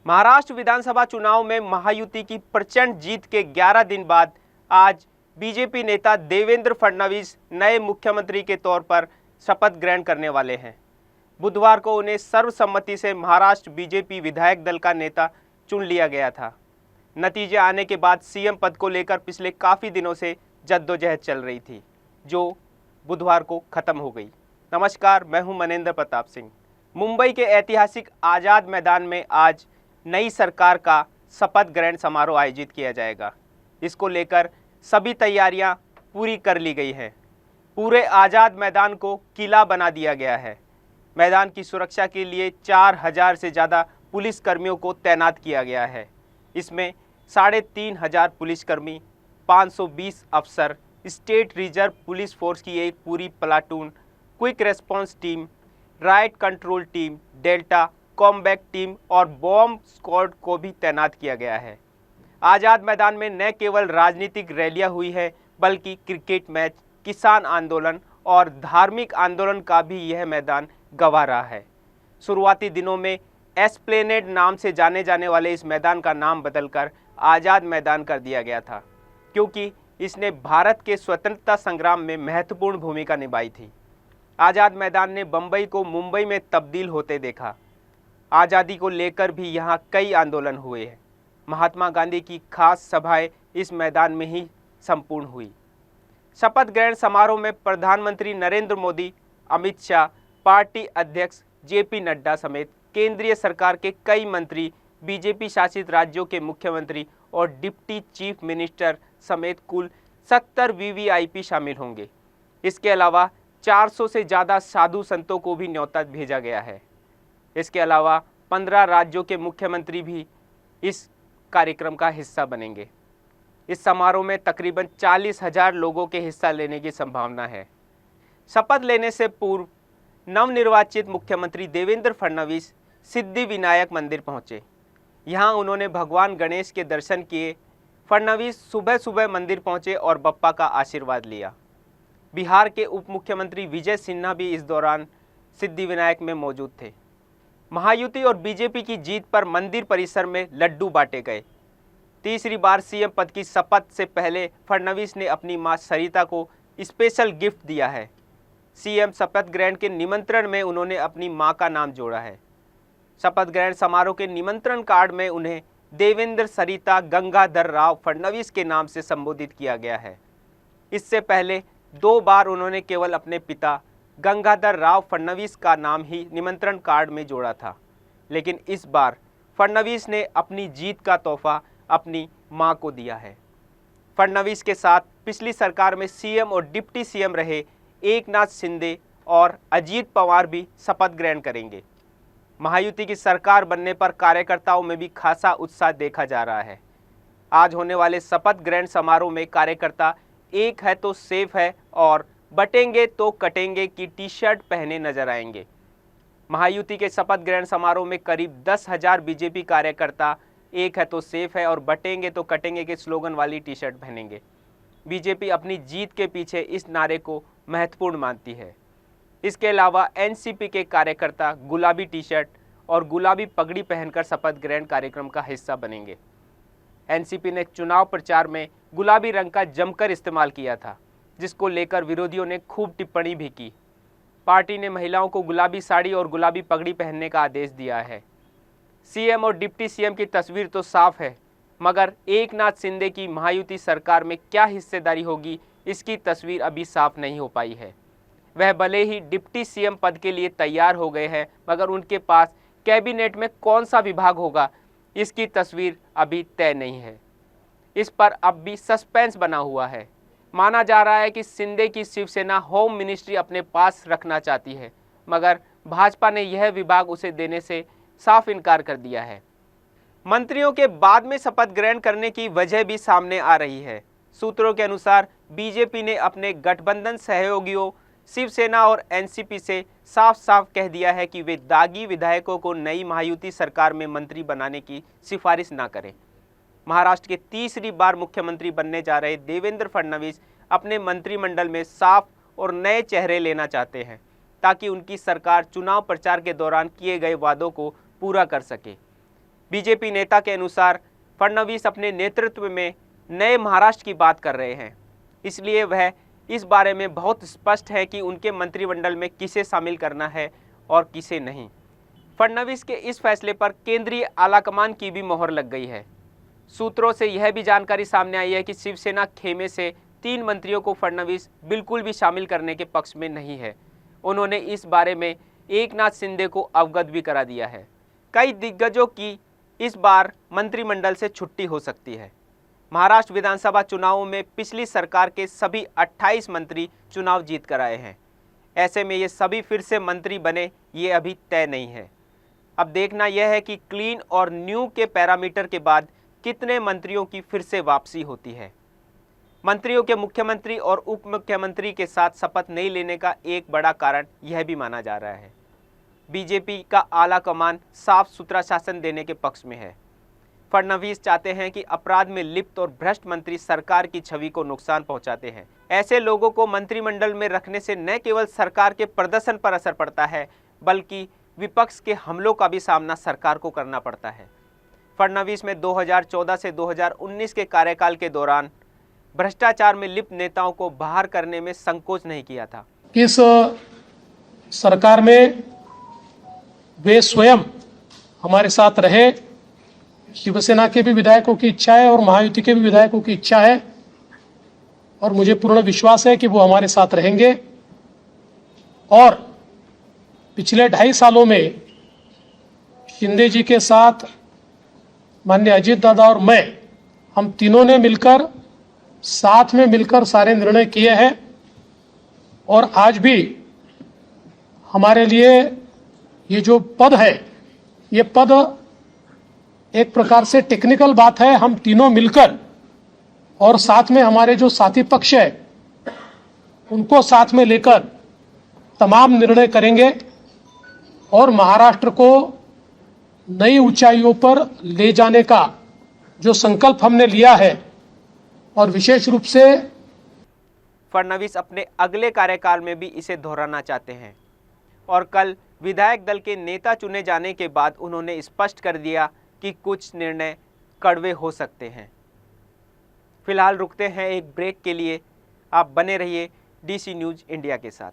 महाराष्ट्र विधानसभा चुनाव में महायुति की प्रचंड जीत के 11 दिन बाद आज बीजेपी नेता देवेंद्र फडणवीस नए मुख्यमंत्री के तौर पर शपथ ग्रहण करने वाले हैं। बुधवार को उन्हें सर्वसम्मति से महाराष्ट्र बीजेपी विधायक दल का नेता चुन लिया गया था। नतीजे आने के बाद सीएम पद को लेकर पिछले काफ़ी दिनों से जद्दोजहद चल रही थी, जो बुधवार को ख़त्म हो गई। नमस्कार, मैं हूं मनेंद्र प्रताप सिंह। मुंबई के ऐतिहासिक आज़ाद मैदान में आज नई सरकार का शपथ ग्रहण समारोह आयोजित किया जाएगा। इसको लेकर सभी तैयारियां पूरी कर ली गई हैं। पूरे आज़ाद मैदान को किला बना दिया गया है। मैदान की सुरक्षा के लिए 4000 से ज़्यादा पुलिसकर्मियों को तैनात किया गया है। इसमें 3500 पुलिसकर्मी, 520 अफसर, स्टेट रिजर्व पुलिस फोर्स की एक पूरी platoon, quick response team, right control team, delta combat team और बॉम्ब स्क्वाड को भी तैनात किया गया है। आज़ाद मैदान में न केवल राजनीतिक रैलियां हुई है, बल्कि क्रिकेट मैच, किसान आंदोलन और धार्मिक आंदोलन का भी यह मैदान गवाह रहा है। शुरुआती दिनों में एस्प्लेनेड नाम से जाने जाने वाले इस मैदान का नाम बदलकर आज़ाद मैदान कर दिया गया था, क्योंकि इसने भारत के स्वतंत्रता संग्राम में महत्वपूर्ण भूमिका निभाई थी। आज़ाद मैदान ने बम्बई को मुंबई में तब्दील होते देखा। आज़ादी को लेकर भी यहाँ कई आंदोलन हुए हैं। महात्मा गांधी की खास सभाएं इस मैदान में ही संपूर्ण हुई। शपथ ग्रहण समारोह में प्रधानमंत्री नरेंद्र मोदी, अमित शाह, पार्टी अध्यक्ष जेपी नड्डा समेत केंद्रीय सरकार के कई मंत्री, बीजेपी शासित राज्यों के मुख्यमंत्री और डिप्टी चीफ मिनिस्टर समेत कुल 70 वीवीआईपी शामिल होंगे। इसके अलावा 400 से ज़्यादा साधु संतों को भी न्योता भेजा गया है। इसके अलावा 15 राज्यों के मुख्यमंत्री भी इस कार्यक्रम का हिस्सा बनेंगे। इस समारोह में तकरीबन 40,000 लोगों के हिस्सा लेने की संभावना है। शपथ लेने से पूर्व नवनिर्वाचित मुख्यमंत्री देवेंद्र फडणवीस सिद्धिविनायक मंदिर पहुंचे। यहां उन्होंने भगवान गणेश के दर्शन किए। फडणवीस सुबह सुबह मंदिर पहुंचे और बप्पा का आशीर्वाद लिया। बिहार के उप मुख्यमंत्री विजय सिन्हा भी इस दौरान सिद्धिविनायक में मौजूद थे। महायुति और बीजेपी की जीत पर मंदिर परिसर में लड्डू बांटे गए। तीसरी बार सीएम पद की शपथ से पहले फडणवीस ने अपनी मां सरिता को स्पेशल गिफ्ट दिया है। सीएम शपथ ग्रहण के निमंत्रण में उन्होंने अपनी मां का नाम जोड़ा है। शपथ ग्रहण समारोह के निमंत्रण कार्ड में उन्हें देवेंद्र सरिता गंगाधर राव फडणवीस के नाम से संबोधित किया गया है। इससे पहले 2 बार उन्होंने केवल अपने पिता गंगाधर राव फडणवीस का नाम ही निमंत्रण कार्ड में जोड़ा था, लेकिन इस बार फडणवीस ने अपनी जीत का तोहफा अपनी मां को दिया है। फडणवीस के साथ पिछली सरकार में सीएम और डिप्टी सीएम रहे एकनाथ शिंदे और अजीत पवार भी शपथ ग्रहण करेंगे। महायुति की सरकार बनने पर कार्यकर्ताओं में भी खासा उत्साह देखा जा रहा है। आज होने वाले शपथ ग्रहण समारोह में कार्यकर्ता एक है तो सेफ है और बटेंगे तो कटेंगे की टी-शर्ट पहने नजर आएंगे। महायुति के शपथ ग्रहण समारोह में करीब 10,000 बीजेपी कार्यकर्ता एक है तो सेफ है और बटेंगे तो कटेंगे के स्लोगन वाली टी-शर्ट पहनेंगे। बीजेपी अपनी जीत के पीछे इस नारे को महत्वपूर्ण मानती है। इसके अलावा एनसीपी के कार्यकर्ता गुलाबी टी-शर्ट और गुलाबी पगड़ी पहनकर शपथ ग्रहण कार्यक्रम का हिस्सा बनेंगे। एनसीपी ने चुनाव प्रचार में गुलाबी रंग का जमकर इस्तेमाल किया था, जिसको लेकर विरोधियों ने खूब टिप्पणी भी की। पार्टी ने महिलाओं को गुलाबी साड़ी और गुलाबी पगड़ी पहनने का आदेश दिया है। सीएम और डिप्टी सीएम की तस्वीर तो साफ है, मगर एकनाथ शिंदे की महायुति सरकार में क्या हिस्सेदारी होगी, इसकी तस्वीर अभी साफ नहीं हो पाई है। वह भले ही डिप्टी सीएम पद के लिए तैयार हो गए हैं, मगर उनके पास कैबिनेट में कौन सा विभाग होगा, इसकी तस्वीर अभी तय नहीं है। इस पर अब भी सस्पेंस बना हुआ है। माना जा रहा है कि शिंदे की शिवसेना होम मिनिस्ट्री अपने पास रखना चाहती है, मगर भाजपा ने यह विभाग उसे देने से साफ इनकार कर दिया है। मंत्रियों के बाद में शपथ ग्रहण करने की वजह भी सामने आ रही है। सूत्रों के अनुसार बीजेपी ने अपने गठबंधन सहयोगियों शिवसेना और एनसीपी से साफ साफ कह दिया है कि वे दागी विधायकों को नई महायुति सरकार में मंत्री बनाने की सिफारिश ना करें। महाराष्ट्र के तीसरी बार मुख्यमंत्री बनने जा रहे देवेंद्र फडणवीस अपने मंत्रिमंडल में साफ और नए चेहरे लेना चाहते हैं, ताकि उनकी सरकार चुनाव प्रचार के दौरान किए गए वादों को पूरा कर सके। बीजेपी नेता के अनुसार फडणवीस अपने नेतृत्व में नए महाराष्ट्र की बात कर रहे हैं, इसलिए वह इस बारे में बहुत स्पष्ट है कि उनके मंत्रिमंडल में किसे शामिल करना है और किसे नहीं। फडणवीस के इस फैसले पर केंद्रीय आलाकमान की भी मोहर लग गई है। सूत्रों से यह भी जानकारी सामने आई है कि शिवसेना खेमे से 3 मंत्रियों को फडणवीस बिल्कुल भी शामिल करने के पक्ष में नहीं है। उन्होंने इस बारे में एकनाथ शिंदे को अवगत भी करा दिया है। कई दिग्गजों की इस बार मंत्रिमंडल से छुट्टी हो सकती है। महाराष्ट्र विधानसभा चुनावों में पिछली सरकार के सभी 28 मंत्री चुनाव जीत कर आए हैं। ऐसे में ये सभी फिर से मंत्री बने, ये अभी तय नहीं है। अब देखना यह है कि क्लीन और न्यू के पैरामीटर के बाद कितने मंत्रियों की फिर से वापसी होती है। मंत्रियों के मुख्यमंत्री और उप मुख्यमंत्री के साथ शपथ नहीं लेने का एक बड़ा कारण यह भी माना जा रहा है। बीजेपी का आला कमान साफ सुथरा शासन देने के पक्ष में है। फडणवीस चाहते हैं कि अपराध में लिप्त और भ्रष्ट मंत्री सरकार की छवि को नुकसान पहुंचाते हैं। ऐसे लोगों को मंत्रिमंडल में रखने से न केवल सरकार के प्रदर्शन पर असर पड़ता है, बल्कि विपक्ष के हमलों का भी सामना सरकार को करना पड़ता है। फडणवीस में 2014 से 2019 के कार्यकाल के दौरान भ्रष्टाचार में लिप्त नेताओं को बाहर करने में संकोच नहीं किया था। इस सरकार में वे स्वयं हमारे साथ रहे। शिवसेना के भी विधायकों की इच्छा है और महायुति के भी विधायकों की इच्छा है, और मुझे पूर्ण विश्वास है कि वो हमारे साथ रहेंगे। और पिछले 2.5 सालों में शिंदे जी के साथ माननीय अजीत दादा और मैं, हम तीनों ने मिलकर साथ में मिलकर सारे निर्णय किए हैं। और आज भी हमारे लिए ये जो पद है, ये पद एक प्रकार से टेक्निकल बात है। हम तीनों मिलकर और साथ में हमारे जो साथी पक्ष है उनको साथ में लेकर तमाम निर्णय करेंगे और महाराष्ट्र को नई ऊंचाइयों पर ले जाने का जो संकल्प हमने लिया है, और विशेष रूप से फडणवीस अपने अगले कार्यकाल में भी इसे दोहराना चाहते हैं। और कल विधायक दल के नेता चुने जाने के बाद उन्होंने स्पष्ट कर दिया कि कुछ निर्णय कड़वे हो सकते हैं। फिलहाल रुकते हैं एक ब्रेक के लिए। आप बने रहिए DC न्यूज़ इंडिया के साथ।